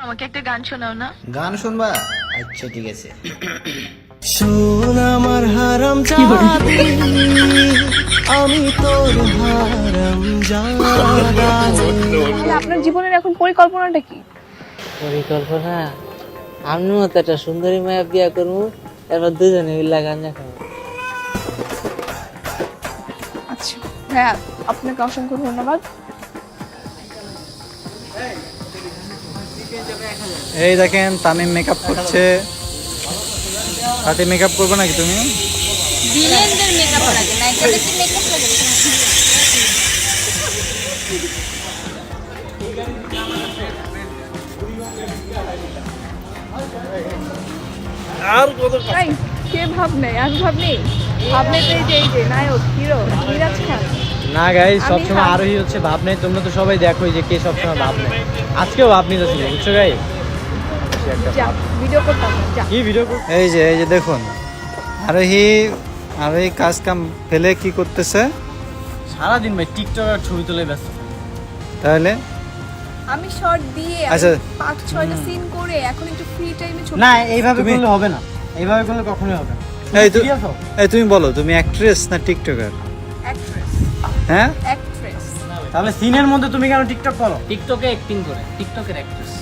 আমাকে একটা গান শোনাও না। গান শুনবা? আচ্ছা ঠিক আছে। শোন আমার হারাম জাদি, আমি তোর হারাম জাদি। তাহলে আপনার জীবনের এখন পরিকল্পনাটা কি? পরিকল্পনা আমি মতো একটা সুন্দরী মায়া বিয়া করবো, এরপর দুজনে মিল্লা গাঞ্জা খাবো। আচ্ছা হ্যাঁ, আপনাকে অসংখ্য ধন্যবাদ। এই দেখেন তামিম মেকআপ করছে। রাতে মেকআপ করবে নাকি তুমি? ভিলেনদের মেকআপ লাগে না, এটাতে মেকআপ লাগে না। তাই কে ভাব নেই? আমি ভাব নেই, ভাব নেই তো এই যে নায়ক হিরো মিরাজ খান। না গাইস, আমি সবসময় ভাব- আরোহী হচ্ছে ভাব নেই। তোমরা তো সবাই দেখোই যে কে সবসময় ভাব নেই। আজকেও ভাব নিতে ছিল, বুঝছো গাইস? যা ভিডিও করতাম না, যা। কি ভিডিও? এই যে দেখুন আরোহী কাজ কাম ফেলে কি করতেছে? সারাদিন ভাই টিকটক আর ছবি তুলে ব্যস্ত। তাহলে আমি শর্ট দিয়ে আচ্ছা। 5-6টা সিন করে এখন একটু ফ্রি টাইমে ছবি। না এইভাবে তুমি- করলে হবে না, এইভাবে করলে কখনোই হবে না। এই তুমি বলো, তুমি অ্যাক্ট্রেস না টিকটকার? অ্যাক্ট্রেস, হ্যাঁ, অ্যাক্ট্রেস। তাহলে সিনের মধ্যে তুমি কেন টিকটক করো? টিকটকে অ্যাক্টিং করে, টিকটকের অ্যাক্ট্রেস।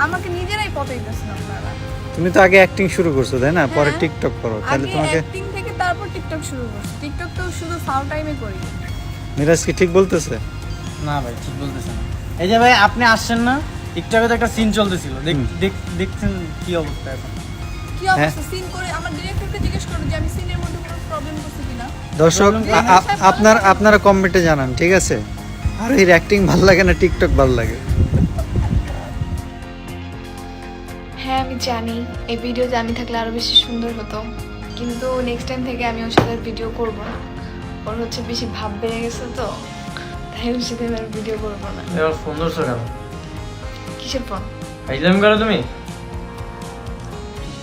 আমাকে নিজেরাই পটাইতেছেন আপনারা। তুমি তো আগে অ্যাক্টিং শুরু করছো তাই না? পরে হ্যাঁ। টিকটক করো, তাহলে আগে তোমাকে অ্যাক্টিং থেকে তারপর টিকটক শুরু করছি। টিকটক তো শুধু ফাউল টাইমে করি। মিরাজ কি ঠিক বলতেছে? না ভাই ঠিক বলতেছে না। এই যে ভাই আপনি আসছেন না, টিকটকে তো একটা সিন চলতেছিল, দেখছেন কি অবস্থা এখন? কি অবস্থা? সিন করে আমার ডিরেক্টরকে জিজ্ঞেস করো যে আমি সিনের মধ্যে কোনো প্রবলেম করছি কিনা। দর্শক আপনারা কমেন্টে জানান, ঠিক আছে? আর এর অ্যাক্টিং ভালো লাগে না টিকটক ভালো লাগে? হ্যাঁ আমি জানি এই ভিডিওতে আমি থাকলে আরো বেশি সুন্দর হতো, কিন্তু নেক্সট টাইম থেকে আমি ওর সাথে ভিডিও করব না। ওর হচ্ছে বেশি ভাব বেড়ে গেছে তো, তাই ওর সাথে আর ভিডিও করবো না। এবার ফোন ধরছো কেন? কিসের ফোন? ফাইজলামি করো তুমি?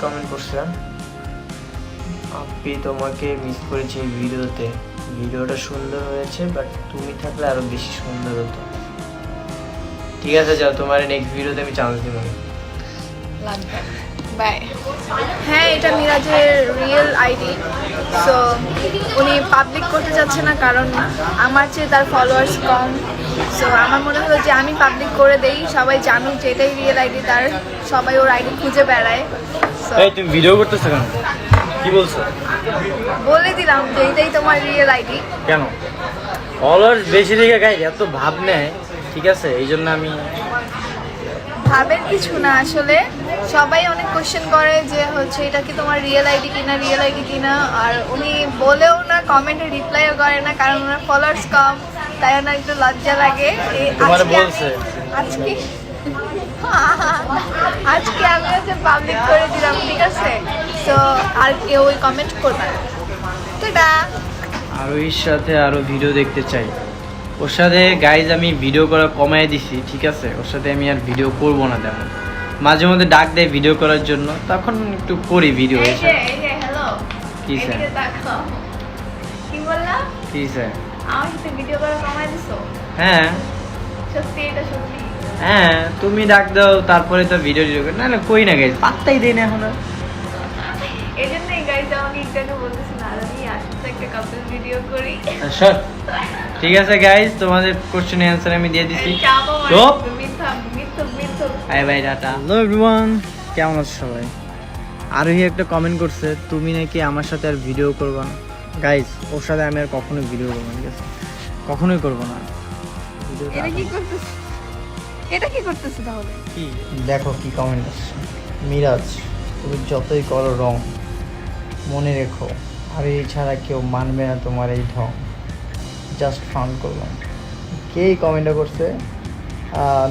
কমেন্ট করছিলাম আপনি তোমাকে মিস করেছি এই ভিডিওতে, ভিডিওটা সুন্দর হয়েছে বাট তুমি থাকলে আরো বেশি সুন্দর হতো। ঠিক আছে যাও, তোমার নেক্সট ভিডিওতে আমি চান্স দিব। লাগবে, বাই। হ্যাঁ এটা মিরাজের রিয়েল আইডি। সো উনি পাবলিক করতে চাচ্ছে না কারণ আমার চেয়ে তার ফলোয়ার্স কম। সো আমার মনে হলো যে আমি পাবলিক করে দেই, সবাই জানুক যে এটাই রিয়েল আইডি তার, সবাই ওর আইডি খুঁজে বেড়ায়। So, এই তুমি ভিডিও করতেছো কেন? কি বলছো? বলে দিলাম যে এটাই তোমার রিয়েল আইডি। কেন ফলোয়ার্স বেশি দিকে গাই এত ভাব নেয়? ঠিক আছে, এই জন্য আমি ভাবের কিছু না, আসলে সবাই অনেক কোশ্চেন করে যে হচ্ছে এটা কি তোমার রিয়েল আইডি কিনা, রিয়েল আইডি কিনা। আর উনি বলেও না, কমেন্টে রিপ্লাইও করে না কারণ ওনার ফলোয়ার্স কম, তাই ওনার একটু লজ্জা লাগে। তোমারে বলছে? আজকে আজকে আমি হচ্ছে পাবলিক করে দিলাম, ঠিক আছে? তো আর কেউ ওই কমেন্ট করবে না। তো এটা আরোহীর সাথে আরো ভিডিও দেখতে চাই। ওর সাথে গাইজ আমি ভিডিও করা কমায় দিছি, ঠিক আছে? ওর সাথে আমি আর ভিডিও করব না তেমন। মাঝে মধ্যে ডাক দেয় ভিডিও করার জন্য, তখন একটু করি ভিডিও। এই যে হ্যালো, কি স্যার? এদিকে তাকাও। কি বললা? কি স্যার? আমার সাথে ভিডিও করা কমায় দিছো? হ্যাঁ সত্যি এটা সত্যি? হ্যাঁ, তুমি ডাক দাও তারপরে তো ভিডিও করি, না কই না গাইজ, পাত্তাই দেয় না এখন আর। এই জন্যই গাইজ আমাকে একটু বলতেছে না আমি আসলে একটা কাপল ভিডিও করি। সর। ঠিক আছে গাইজ, তোমাদের কোশ্চেনের অ্যান্সার আমি দিয়ে দিছি। চাপও চুপ। মিথ্যা মিথ্যা মিথ্যা। Bye bye, tata. Hello everyone, কেমন আছো সবাই? আরোহী একটা কমেন্ট করছে তুমি নাকি আমার সাথে আর ভিডিও করবে না। গাইজ ওর সাথে আমি আর কখনোই ভিডিও করবো না, ঠিক আছে? কখনোই করবো না। এটা কি করতেছ? এটা কি করতেছ তাহলে? কি দেখো কি কমেন্ট আসছে। মিরাজ, তুমি যতই করো রং, মনে রেখো আর এই ছাড়া কেউ মানবে না তোমার এই ঢং। জাস্ট ফান করলাম। কে এই কমেন্টটা করছে?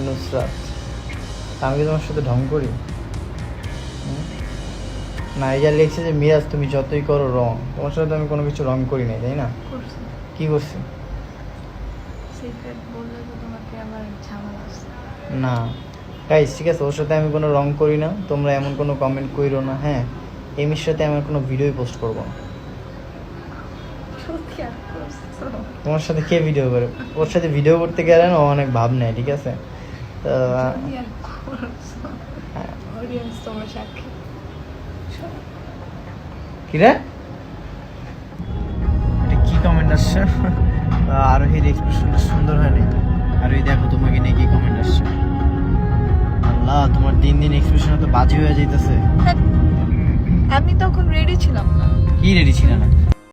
নুসরাত। আমি কি তোমার সাথে ঢং করি? না, এই যা লিখছে যে মিরাজ তুমি যতই করো রং, তোমার সাথে তো আমি কোনো কিছু রং করি নাই, তাই না? কি করছি? সিক্রেট বললে তো তোমাকে আবার ঝামেলা আছে। না গাইস, ঠিক আছে, ওর সাথে আমি কোনো রং করি না। তোমরা এমন কোনো কমেন্ট কইরো না। হ্যাঁ, এমির সাথে আমার কোনো ভিডিওই পোস্ট করবো না। সত্যি আর করছো? তোমার সাথে কে ভিডিও করে? ওর সাথে ভিডিও করতে গেলে না ও অনেক ভাব নেয়, ঠিক আছে? তো অডিয়েন্স তোমার সাক্ষী। কিরে এটা কি কমেন্ট আসছে? আরোহীর এক্সপ্রেশনটা সুন্দর হয়নি। আর ওই দেখো তোমাকে নিয়ে কি কমেন্ট আসছে। আল্লাহ, তোমার দিন দিন এক্সপ্রেশন তো বাজে হয়ে যাইতেছে। আমি তখন রেডি ছিলাম না। কি রেডি ছিল না?